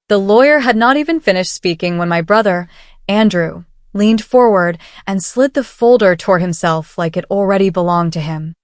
The lawyer had not even finished speaking when my brother, Andrew, leaned forward and slid the folder toward himself like it already belonged to him.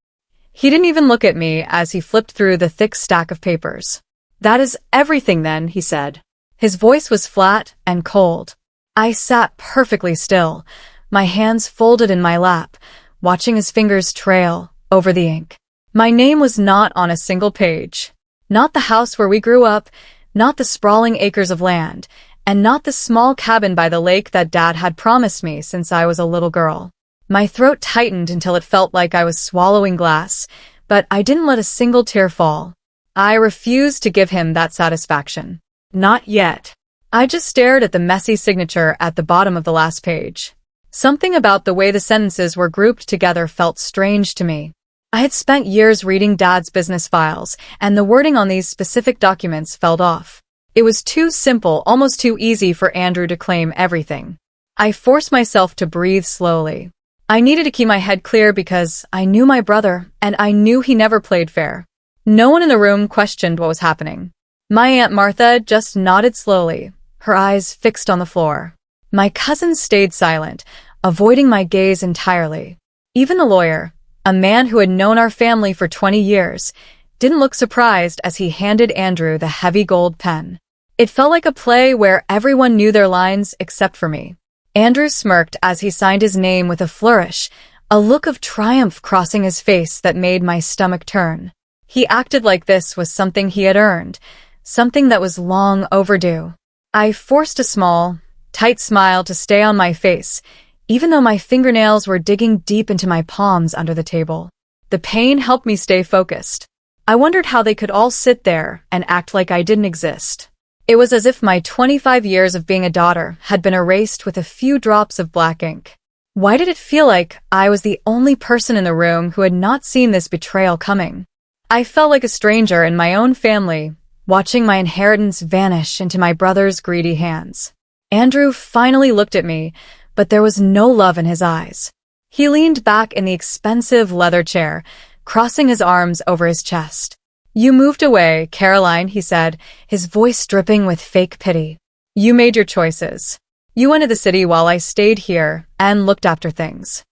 He didn't even look at me as he flipped through the thick stack of papers. "That is everything then," he said. His voice was flat and cold. I sat perfectly still, my hands folded in my lap, watching his fingers trail over the ink. My name was not on a single page. Not the house where we grew up, not the sprawling acres of land, and not the small cabin by the lake that Dad had promised me since I was a little girl. My throat tightened until it felt like I was swallowing glass, but I didn't let a single tear fall. I refused to give him that satisfaction. Not yet. I just stared at the messy signature at the bottom of the last page. Something about the way the sentences were grouped together felt strange to me. I had spent years reading Dad's business files, and the wording on these specific documents felt off. It was too simple, almost too easy for Andrew to claim everything. I forced myself to breathe slowly. I needed to keep my head clear because I knew my brother, and I knew he never played fair. No one in the room questioned what was happening. My Aunt Martha just nodded slowly, her eyes fixed on the floor. My cousins stayed silent, avoiding my gaze entirely. Even the lawyer, a man who had known our family for 20 years, didn't look surprised as he handed Andrew the heavy gold pen. It felt like a play where everyone knew their lines except for me. Andrew smirked as he signed his name with a flourish, a look of triumph crossing his face that made my stomach turn. He acted like this was something he had earned, something that was long overdue. I forced a small, tight smile to stay on my face, even though my fingernails were digging deep into my palms under the table. The pain helped me stay focused. I wondered how they could all sit there and act like I didn't exist. It was as if my 25 years of being a daughter had been erased with a few drops of black ink. Why did it feel like I was the only person in the room who had not seen this betrayal coming? I felt like a stranger in my own family, watching my inheritance vanish into my brother's greedy hands. Andrew finally looked at me, but there was no love in his eyes. He leaned back in the expensive leather chair, crossing his arms over his chest. "You moved away, Caroline," he said, his voice dripping with fake pity. "You made your choices. You went to the city while I stayed here and looked after things."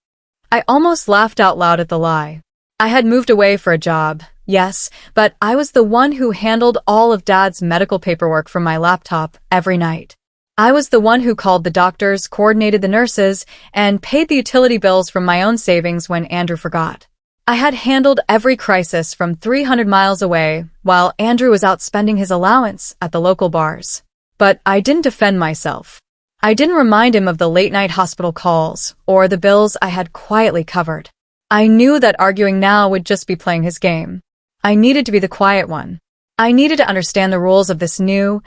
I almost laughed out loud at the lie. I had moved away for a job, yes, but I was the one who handled all of Dad's medical paperwork from my laptop every night. I was the one who called the doctors, coordinated the nurses, and paid the utility bills from my own savings when Andrew forgot. I had handled every crisis from 300 miles away, while Andrew was out spending his allowance at the local bars. But I didn't defend myself. I didn't remind him of the late-night hospital calls or the bills I had quietly covered. I knew that arguing now would just be playing his game. I needed to be the quiet one. I needed to understand the rules of this new,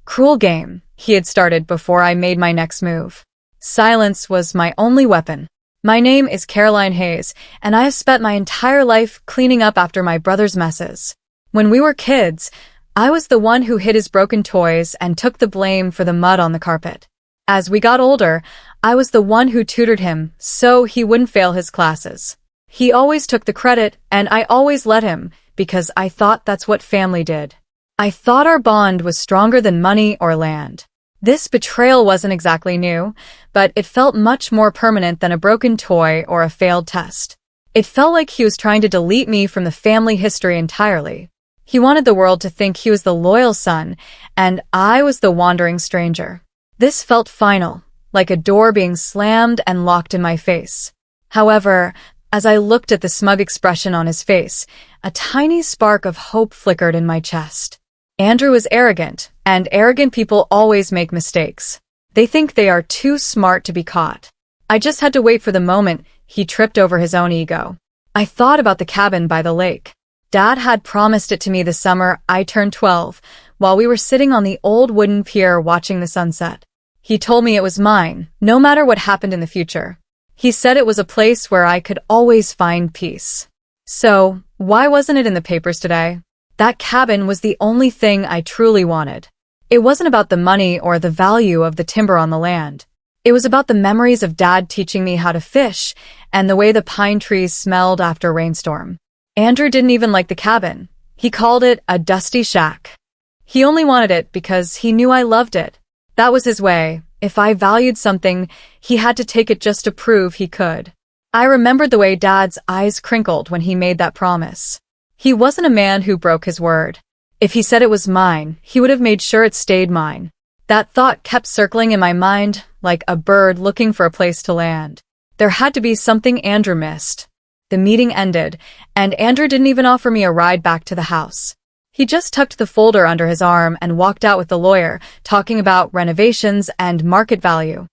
cruel game he had started before I made my next move. Silence was my only weapon. My name is Caroline Hayes, and I have spent my entire life cleaning up after my brother's messes. When we were kids, I was the one who hid his broken toys and took the blame for the mud on the carpet. As we got older, I was the one who tutored him so he wouldn't fail his classes. He always took the credit, and I always let him, because I thought that's what family did. I thought our bond was stronger than money or land. This betrayal wasn't exactly new, but it felt much more permanent than a broken toy or a failed test. It felt like he was trying to delete me from the family history entirely. He wanted the world to think he was the loyal son, and I was the wandering stranger. This felt final, like a door being slammed and locked in my face. However, as I looked at the smug expression on his face, a tiny spark of hope flickered in my chest. Andrew was arrogant, and arrogant people always make mistakes. They think they are too smart to be caught. I just had to wait for the moment he tripped over his own ego. I thought about the cabin by the lake. Dad had promised it to me the summer I turned 12, while we were sitting on the old wooden pier watching the sunset. He told me it was mine, no matter what happened in the future. He said it was a place where I could always find peace. So, why wasn't it in the papers today? That cabin was the only thing I truly wanted. It wasn't about the money or the value of the timber on the land. It was about the memories of Dad teaching me how to fish and the way the pine trees smelled after a rainstorm. Andrew didn't even like the cabin. He called it a dusty shack. He only wanted it because he knew I loved it. That was his way. If I valued something, he had to take it just to prove he could. I remembered the way Dad's eyes crinkled when he made that promise. He wasn't a man who broke his word. If he said it was mine, he would have made sure it stayed mine. That thought kept circling in my mind like a bird looking for a place to land. There had to be something Andrew missed. The meeting ended, and Andrew didn't even offer me a ride back to the house. He just tucked the folder under his arm and walked out with the lawyer, talking about renovations and market value.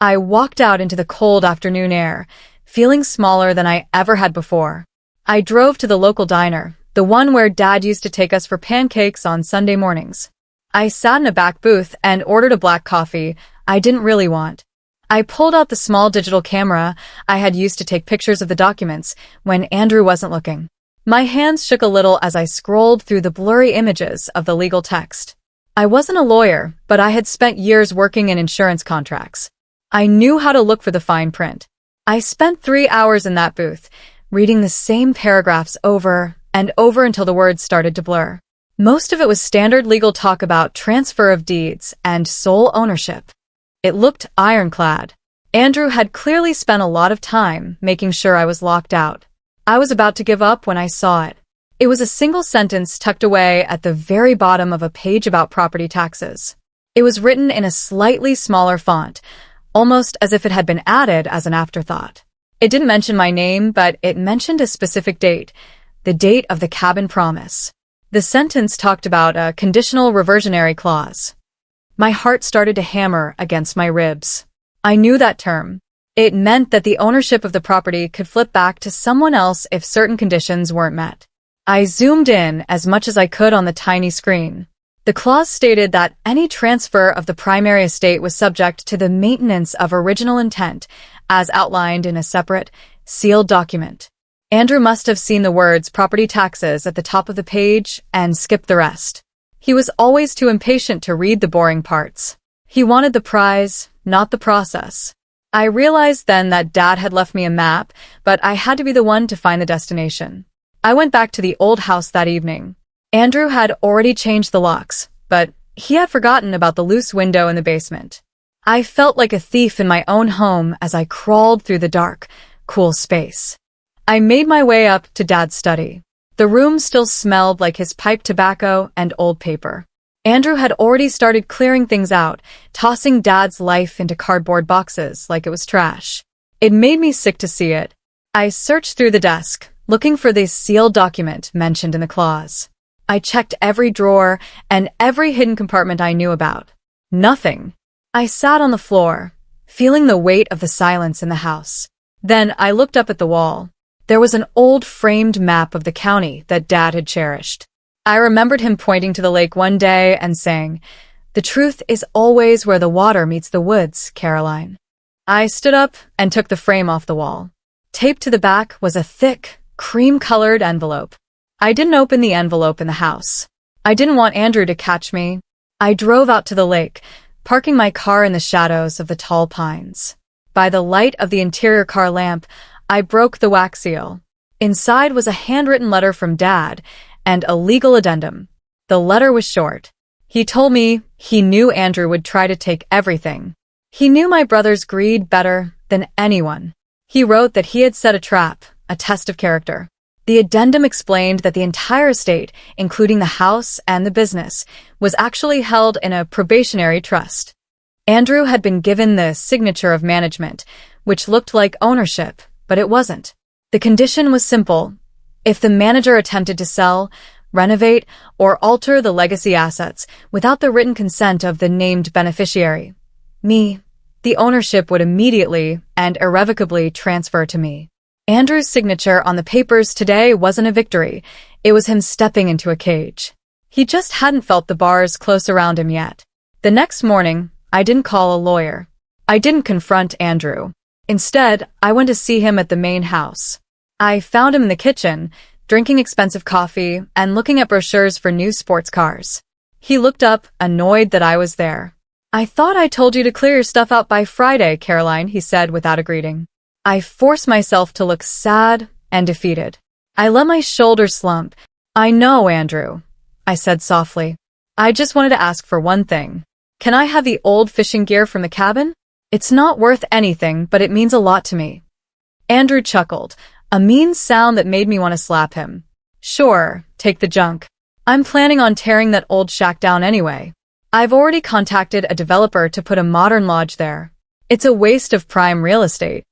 I walked out into the cold afternoon air, feeling smaller than I ever had before. I drove to the local diner, the one where Dad used to take us for pancakes on Sunday mornings. I sat in a back booth and ordered a black coffee I didn't really want. I pulled out the small digital camera I had used to take pictures of the documents when Andrew wasn't looking. My hands shook a little as I scrolled through the blurry images of the legal text. I wasn't a lawyer, but I had spent years working in insurance contracts. I knew how to look for the fine print. I spent 3 hours in that booth, reading the same paragraphs over and over until the words started to blur. Most of it was standard legal talk about transfer of deeds and sole ownership. It looked ironclad. Andrew had clearly spent a lot of time making sure I was locked out. I was about to give up when I saw it. It was a single sentence tucked away at the very bottom of a page about property taxes. It was written in a slightly smaller font, almost as if it had been added as an afterthought. It didn't mention my name, but it mentioned a specific date, the date of the cabin promise. The sentence talked about a conditional reversionary clause. My heart started to hammer against my ribs. I knew that term. It meant that the ownership of the property could flip back to someone else if certain conditions weren't met. I zoomed in as much as I could on the tiny screen. The clause stated that any transfer of the primary estate was subject to the maintenance of original intent, as outlined in a separate, sealed document. Andrew must have seen the words property taxes at the top of the page and skipped the rest. He was always too impatient to read the boring parts. He wanted the prize, not the process. I realized then that Dad had left me a map, but I had to be the one to find the destination. I went back to the old house that evening. Andrew had already changed the locks, but he had forgotten about the loose window in the basement. I felt like a thief in my own home as I crawled through the dark, cool space. I made my way up to Dad's study. The room still smelled like his pipe tobacco and old paper. Andrew had already started clearing things out, tossing Dad's life into cardboard boxes like it was trash. It made me sick to see it. I searched through the desk, looking for the sealed document mentioned in the clause. I checked every drawer and every hidden compartment I knew about. Nothing. I sat on the floor, feeling the weight of the silence in the house. Then I looked up at the wall. There was an old framed map of the county that Dad had cherished. I remembered him pointing to the lake one day and saying, "The truth is always where the water meets the woods, Caroline." I stood up and took the frame off the wall. Taped to the back was a thick, cream-colored envelope. I didn't open the envelope in the house. I didn't want Andrew to catch me. I drove out to the lake, parking my car in the shadows of the tall pines. By the light of the interior car lamp, I broke the wax seal. Inside was a handwritten letter from Dad and a legal addendum. The letter was short. He told me he knew Andrew would try to take everything. He knew my brother's greed better than anyone. He wrote that he had set a trap, a test of character. The addendum explained that the entire estate, including the house and the business, was actually held in a probationary trust. Andrew had been given the signature of management, which looked like ownership, but it wasn't. The condition was simple. If the manager attempted to sell, renovate, or alter the legacy assets without the written consent of the named beneficiary, me, the ownership would immediately and irrevocably transfer to me. Andrew's signature on the papers today wasn't a victory. It was him stepping into a cage. He just hadn't felt the bars close around him yet. The next morning, I didn't call a lawyer. I didn't confront Andrew. Instead, I went to see him at the main house. I found him in the kitchen, drinking expensive coffee and looking at brochures for new sports cars. He looked up, annoyed that I was there. "I thought I told you to clear your stuff out by Friday, Caroline," he said without a greeting. I forced myself to look sad and defeated. I let my shoulders slump. "I know, Andrew," I said softly. I just wanted to ask for one thing. Can I have the old fishing gear from the cabin? It's not worth anything, but it means a lot to me. Andrew chuckled, a mean sound that made me want to slap him. Sure, take the junk. I'm planning on tearing that old shack down anyway. I've already contacted a developer to put a modern lodge there. It's a waste of prime real estate.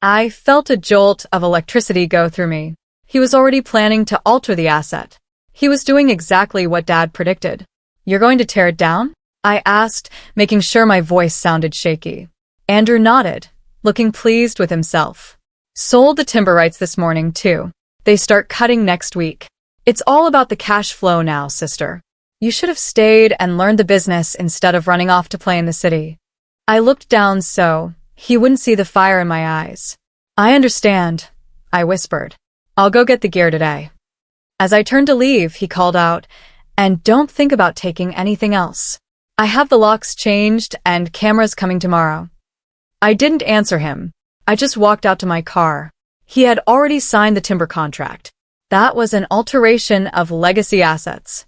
I felt a jolt of electricity go through me. He was already planning to alter the asset. He was doing exactly what Dad predicted. You're going to tear it down? I asked, making sure my voice sounded shaky. Andrew nodded, looking pleased with himself. Sold the timber rights this morning, too. They start cutting next week. It's all about the cash flow now, sister. You should have stayed and learned the business instead of running off to play in the city. I looked down so he wouldn't see the fire in my eyes. I understand, I whispered. I'll go get the gear today. As I turned to leave, he called out, and don't think about taking anything else. I have the locks changed and cameras coming tomorrow. I didn't answer him. I just walked out to my car. He had already signed the timber contract. That was an alteration of legacy assets.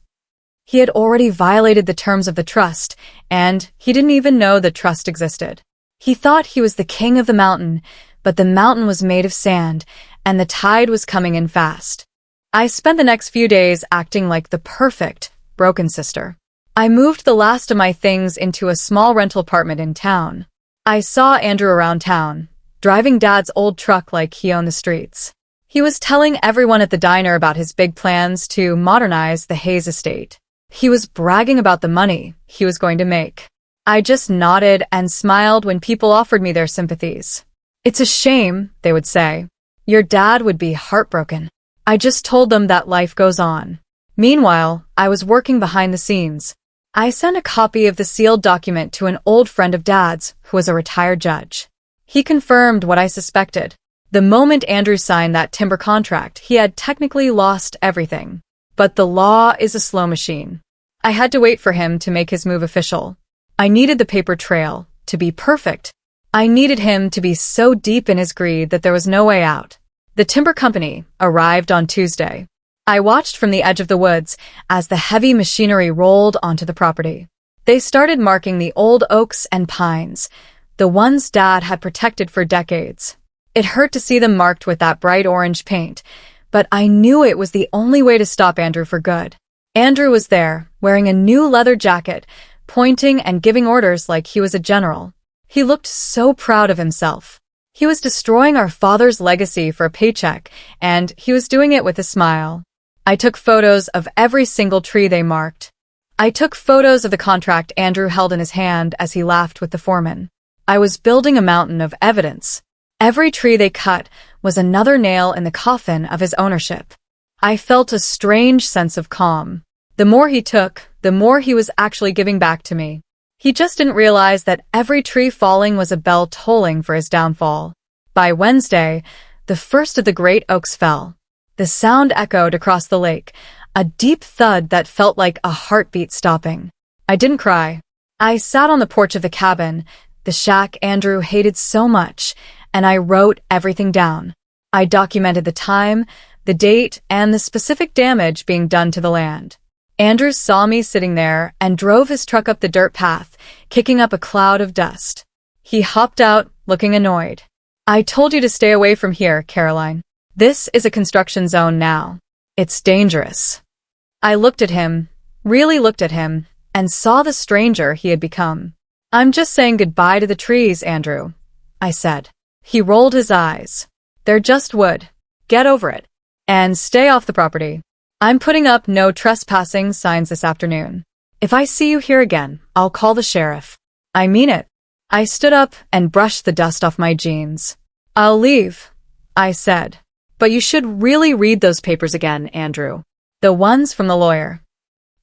He had already violated the terms of the trust, and he didn't even know the trust existed. He thought he was the king of the mountain, but the mountain was made of sand, and the tide was coming in fast. I spent the next few days acting like the perfect, broken sister. I moved the last of my things into a small rental apartment in town. I saw Andrew around town, driving Dad's old truck like he owned the streets. He was telling everyone at the diner about his big plans to modernize the Hayes estate. He was bragging about the money he was going to make. I just nodded and smiled when people offered me their sympathies. It's a shame, they would say. Your dad would be heartbroken. I just told them that life goes on. Meanwhile, I was working behind the scenes. I sent a copy of the sealed document to an old friend of Dad's who was a retired judge. He confirmed what I suspected. The moment Andrew signed that timber contract, he had technically lost everything. But the law is a slow machine. I had to wait for him to make his move official. I needed the paper trail to be perfect. I needed him to be so deep in his greed that there was no way out. The timber company arrived on Tuesday. I watched from the edge of the woods as the heavy machinery rolled onto the property. They started marking the old oaks and pines, the ones Dad had protected for decades. It hurt to see them marked with that bright orange paint, but I knew it was the only way to stop Andrew for good. Andrew was there, wearing a new leather jacket, pointing and giving orders like he was a general. He looked so proud of himself. He was destroying our father's legacy for a paycheck, and he was doing it with a smile. I took photos of every single tree they marked. I took photos of the contract Andrew held in his hand as he laughed with the foreman. I was building a mountain of evidence. Every tree they cut was another nail in the coffin of his ownership. I felt a strange sense of calm. The more he took, the more he was actually giving back to me. He just didn't realize that every tree falling was a bell tolling for his downfall. By Wednesday, the first of the great oaks fell. The sound echoed across the lake, a deep thud that felt like a heartbeat stopping. I didn't cry. I sat on the porch of the cabin, the shack Andrew hated so much, and I wrote everything down. I documented the time, the date, and the specific damage being done to the land. Andrew saw me sitting there and drove his truck up the dirt path, kicking up a cloud of dust. He hopped out, looking annoyed. I told you to stay away from here, Caroline. This is a construction zone now. It's dangerous. I looked at him, really looked at him, and saw the stranger he had become. I'm just saying goodbye to the trees, Andrew, I said. He rolled his eyes. They're just wood. Get over it. And stay off the property. I'm putting up no trespassing signs this afternoon. If I see you here again, I'll call the sheriff. I mean it. I stood up and brushed the dust off my jeans. I'll leave, I said. But you should really read those papers again, Andrew. The ones from the lawyer.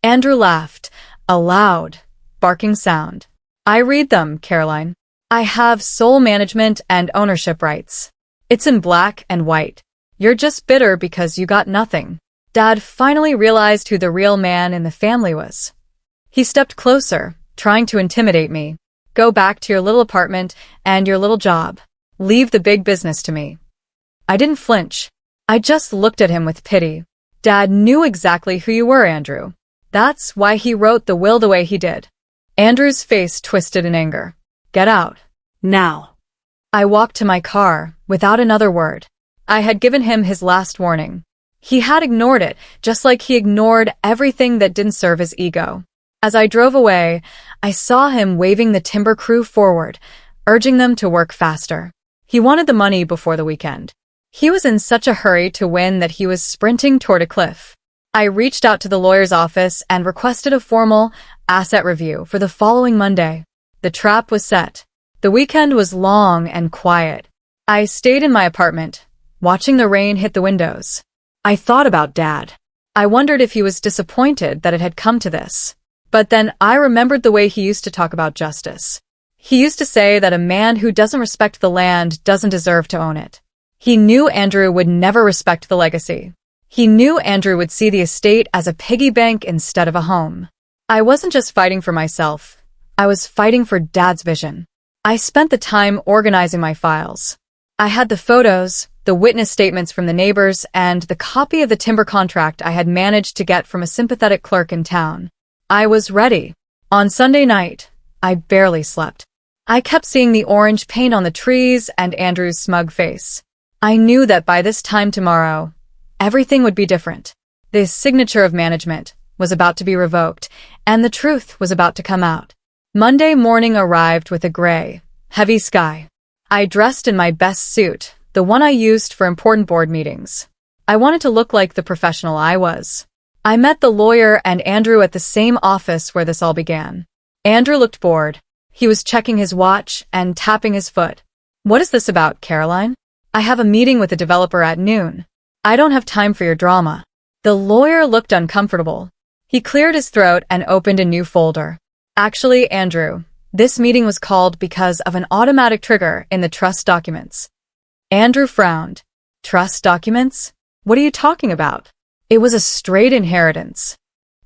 Andrew laughed, a loud, barking sound. I read them, Caroline. I have sole management and ownership rights. It's in black and white. You're just bitter because you got nothing. Dad finally realized who the real man in the family was. He stepped closer, trying to intimidate me. Go back to your little apartment and your little job. Leave the big business to me. I didn't flinch. I just looked at him with pity. Dad knew exactly who you were, Andrew. That's why he wrote the will the way he did. Andrew's face twisted in anger. Get out. Now. I walked to my car, without another word. I had given him his last warning. He had ignored it, just like he ignored everything that didn't serve his ego. As I drove away, I saw him waving the timber crew forward, urging them to work faster. He wanted the money before the weekend. He was in such a hurry to win that he was sprinting toward a cliff. I reached out to the lawyer's office and requested a formal asset review for the following Monday. The trap was set. The weekend was long and quiet. I stayed in my apartment, watching the rain hit the windows. I thought about Dad. I wondered if he was disappointed that it had come to this. But then I remembered the way he used to talk about justice. He used to say that a man who doesn't respect the land doesn't deserve to own it. He knew Andrew would never respect the legacy. He knew Andrew would see the estate as a piggy bank instead of a home. I wasn't just fighting for myself. I was fighting for Dad's vision. I spent the time organizing my files. I had the photos, the witness statements from the neighbors, and the copy of the timber contract I had managed to get from a sympathetic clerk in town. I was ready. On Sunday night, I barely slept. I kept seeing the orange paint on the trees and Andrew's smug face. I knew that by this time tomorrow, everything would be different. The signature of management was about to be revoked, and the truth was about to come out. Monday morning arrived with a gray, heavy sky. I dressed in my best suit, the one I used for important board meetings. I wanted to look like the professional I was. I met the lawyer and Andrew at the same office where this all began. Andrew looked bored. He was checking his watch and tapping his foot. What is this about, Caroline? I have a meeting with a developer at noon. I don't have time for your drama. The lawyer looked uncomfortable. He cleared his throat and opened a new folder. Actually, Andrew, this meeting was called because of an automatic trigger in the trust documents. Andrew frowned. Trust documents? What are you talking about? It was a straight inheritance.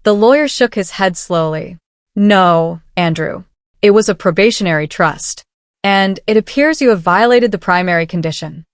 The lawyer shook his head slowly. No, Andrew. It was a probationary trust. And it appears you have violated the primary condition.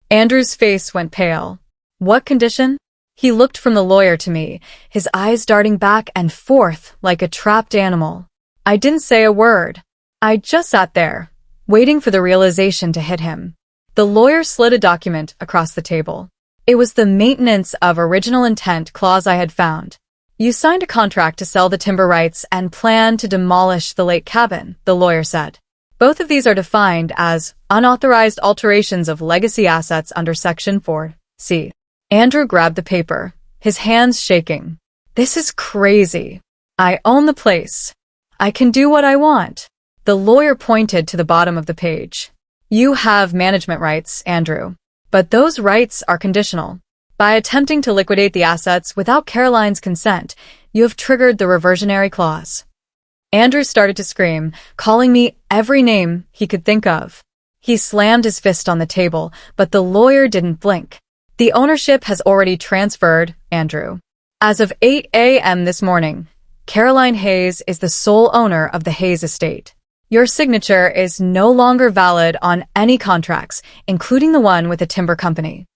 Andrew's face went pale. What condition? He looked from the lawyer to me, his eyes darting back and forth like a trapped animal. I didn't say a word. I just sat there, waiting for the realization to hit him. The lawyer slid a document across the table. It was the maintenance of original intent clause I had found. You signed a contract to sell the timber rights and plan to demolish the lake cabin, the lawyer said. Both of these are defined as unauthorized alterations of legacy assets under Section 4C. Andrew grabbed the paper, his hands shaking. This is crazy. I own the place. I can do what I want. The lawyer pointed to the bottom of the page. You have management rights, Andrew. But those rights are conditional. By attempting to liquidate the assets without Caroline's consent, you have triggered the reversionary clause. Andrew started to scream, calling me every name he could think of. He slammed his fist on the table, but the lawyer didn't blink. The ownership has already transferred, Andrew. As of 8 a.m. this morning, Caroline Hayes is the sole owner of the Hayes estate. Your signature is no longer valid on any contracts, including the one with the timber company.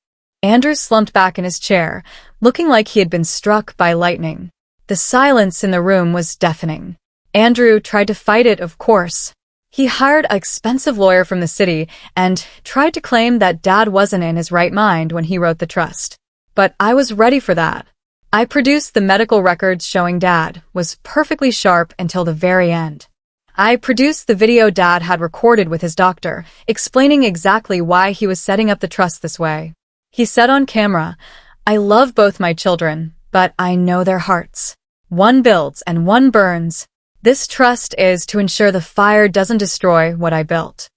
Andrew slumped back in his chair, looking like he had been struck by lightning. The silence in the room was deafening. Andrew tried to fight it, of course. He hired an expensive lawyer from the city and tried to claim that Dad wasn't in his right mind when he wrote the trust. But I was ready for that. I produced the medical records showing Dad was perfectly sharp until the very end. I produced the video Dad had recorded with his doctor, explaining exactly why he was setting up the trust this way. He said on camera, I love both my children, but I know their hearts. One builds and one burns. This trust is to ensure the fire doesn't destroy what I built.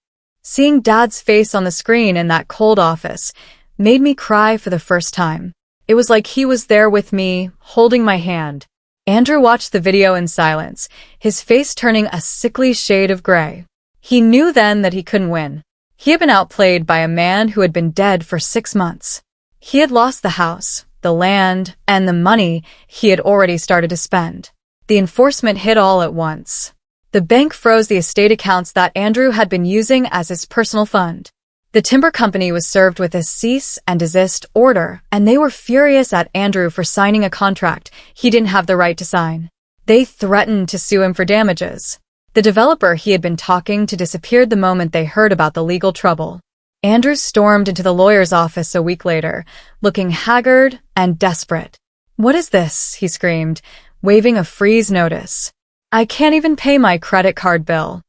Seeing Dad's face on the screen in that cold office made me cry for the first time. It was like he was there with me, holding my hand. Andrew watched the video in silence, his face turning a sickly shade of gray. He knew then that he couldn't win. He had been outplayed by a man who had been dead for 6 months. He had lost the house, the land, and the money he had already started to spend. The enforcement hit all at once. The bank froze the estate accounts that Andrew had been using as his personal fund. The timber company was served with a cease and desist order, and they were furious at Andrew for signing a contract he didn't have the right to sign. They threatened to sue him for damages. The developer he had been talking to disappeared the moment they heard about the legal trouble. Andrew stormed into the lawyer's office a week later, looking haggard and desperate. "What is this?" he screamed, waving a freeze notice. "I can't even pay my credit card bill."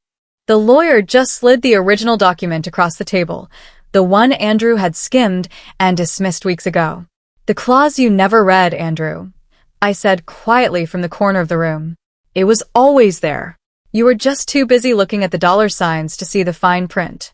The lawyer just slid the original document across the table, the one Andrew had skimmed and dismissed weeks ago. "The clause you never read, Andrew," I said quietly from the corner of the room. "It was always there. You were just too busy looking at the dollar signs to see the fine print."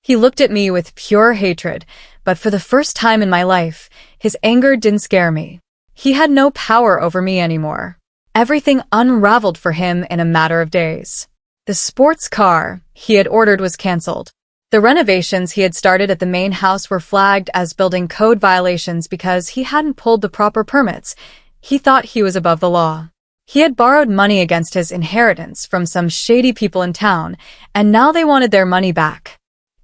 He looked at me with pure hatred, but for the first time in my life, his anger didn't scare me. He had no power over me anymore. Everything unraveled for him in a matter of days. The sports car he had ordered was canceled. The renovations he had started at the main house were flagged as building code violations because he hadn't pulled the proper permits. He thought he was above the law. He had borrowed money against his inheritance from some shady people in town, and now they wanted their money back.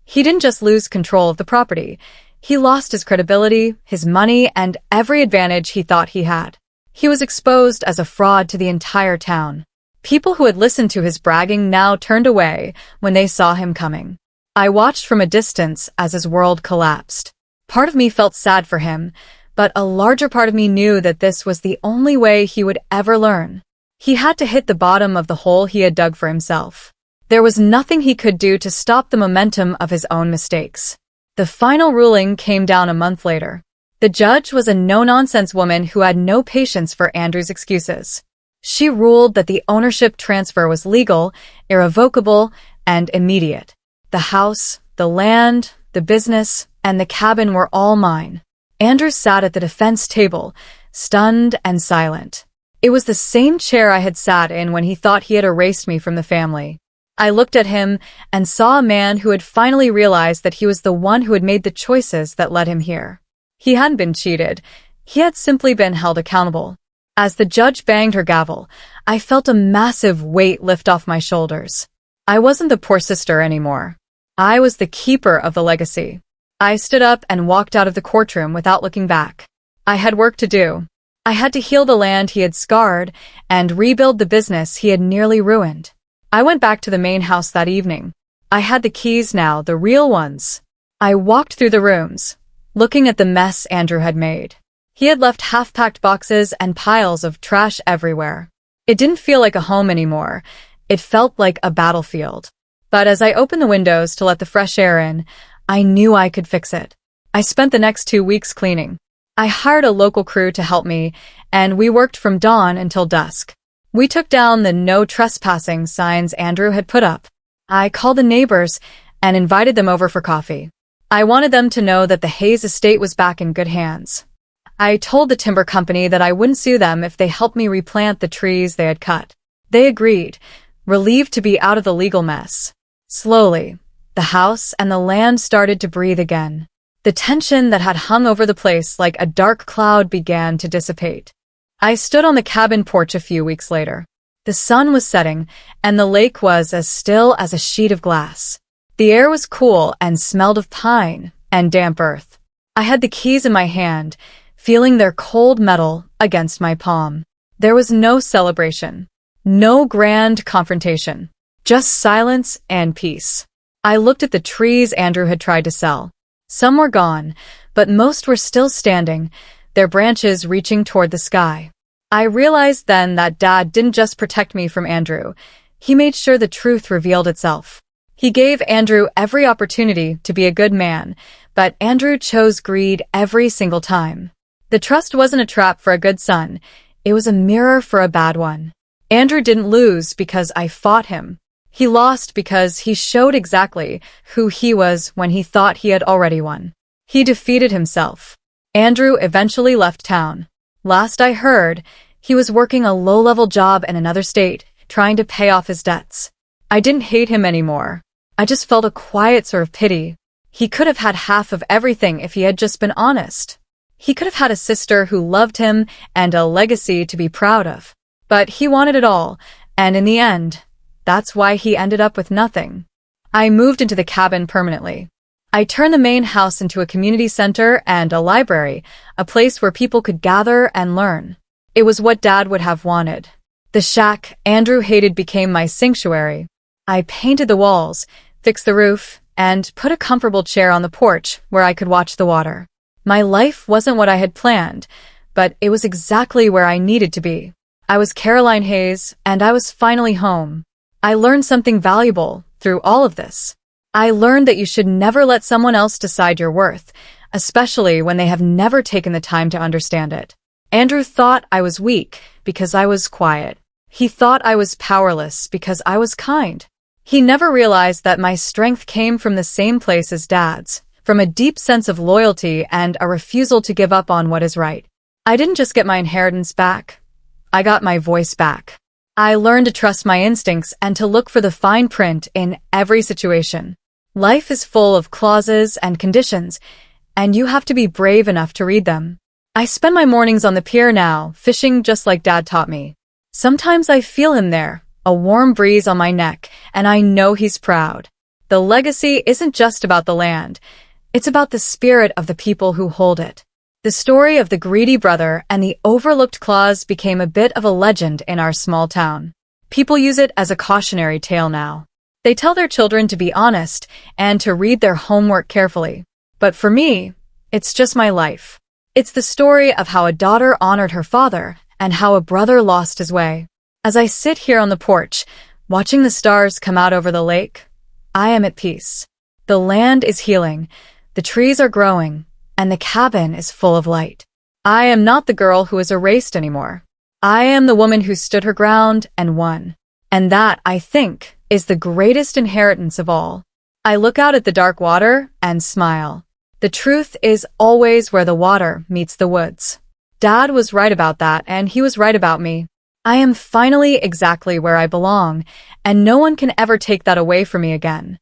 He didn't just lose control of the property. He lost his credibility, his money, and every advantage he thought he had. He was exposed as a fraud to the entire town. People who had listened to his bragging now turned away when they saw him coming. I watched from a distance as his world collapsed. Part of me felt sad for him, but a larger part of me knew that this was the only way he would ever learn. He had to hit the bottom of the hole he had dug for himself. There was nothing he could do to stop the momentum of his own mistakes. The final ruling came down a month later. The judge was a no-nonsense woman who had no patience for Andrew's excuses. She ruled that the ownership transfer was legal, irrevocable, and immediate. The house, the land, the business, and the cabin were all mine. Andrew sat at the defense table, stunned and silent. It was the same chair I had sat in when he thought he had erased me from the family. I looked at him and saw a man who had finally realized that he was the one who had made the choices that led him here. He hadn't been cheated. He had simply been held accountable. As the judge banged her gavel, I felt a massive weight lift off my shoulders. I wasn't the poor sister anymore. I was the keeper of the legacy. I stood up and walked out of the courtroom without looking back. I had work to do. I had to heal the land he had scarred and rebuild the business he had nearly ruined. I went back to the main house that evening. I had the keys now, the real ones. I walked through the rooms, looking at the mess Andrew had made. He had left half-packed boxes and piles of trash everywhere. It didn't feel like a home anymore. It felt like a battlefield. But as I opened the windows to let the fresh air in, I knew I could fix it. I spent the next 2 weeks cleaning. I hired a local crew to help me, and we worked from dawn until dusk. We took down the no trespassing signs Andrew had put up. I called the neighbors and invited them over for coffee. I wanted them to know that the Hayes estate was back in good hands. I told the timber company that I wouldn't sue them if they helped me replant the trees they had cut. They agreed, relieved to be out of the legal mess. Slowly, the house and the land started to breathe again. The tension that had hung over the place like a dark cloud began to dissipate. I stood on the cabin porch a few weeks later. The sun was setting, and the lake was as still as a sheet of glass. The air was cool and smelled of pine and damp earth. I had the keys in my hand, feeling their cold metal against my palm. There was no celebration, no grand confrontation, just silence and peace. I looked at the trees Andrew had tried to sell. Some were gone, but most were still standing, their branches reaching toward the sky. I realized then that Dad didn't just protect me from Andrew. He made sure the truth revealed itself. He gave Andrew every opportunity to be a good man, but Andrew chose greed every single time. The trust wasn't a trap for a good son. It was a mirror for a bad one. Andrew didn't lose because I fought him. He lost because he showed exactly who he was when he thought he had already won. He defeated himself. Andrew eventually left town. Last I heard, he was working a low-level job in another state, trying to pay off his debts. I didn't hate him anymore. I just felt a quiet sort of pity. He could have had half of everything if he had just been honest. He could have had a sister who loved him and a legacy to be proud of. But he wanted it all, and in the end, that's why he ended up with nothing. I moved into the cabin permanently. I turned the main house into a community center and a library, a place where people could gather and learn. It was what Dad would have wanted. The shack Andrew hated became my sanctuary. I painted the walls, fixed the roof, and put a comfortable chair on the porch where I could watch the water. My life wasn't what I had planned, but it was exactly where I needed to be. I was Caroline Hayes, and I was finally home. I learned something valuable through all of this. I learned that you should never let someone else decide your worth, especially when they have never taken the time to understand it. Andrew thought I was weak because I was quiet. He thought I was powerless because I was kind. He never realized that my strength came from the same place as Dad's, from a deep sense of loyalty and a refusal to give up on what is right. I didn't just get my inheritance back. I got my voice back. I learned to trust my instincts and to look for the fine print in every situation. Life is full of clauses and conditions, and you have to be brave enough to read them. I spend my mornings on the pier now, fishing just like Dad taught me. Sometimes I feel him there, a warm breeze on my neck, and I know he's proud. The legacy isn't just about the land. It's about the spirit of the people who hold it. The story of the greedy brother and the overlooked clause became a bit of a legend in our small town. People use it as a cautionary tale now. They tell their children to be honest and to read their homework carefully. But for me, it's just my life. It's the story of how a daughter honored her father and how a brother lost his way. As I sit here on the porch, watching the stars come out over the lake, I am at peace. The land is healing, the trees are growing, and the cabin is full of light. I am not the girl who is erased anymore. I am the woman who stood her ground and won. And that, I think, is the greatest inheritance of all. I look out at the dark water and smile. The truth is always where the water meets the woods. Dad was right about that, and he was right about me. I am finally exactly where I belong, and no one can ever take that away from me again.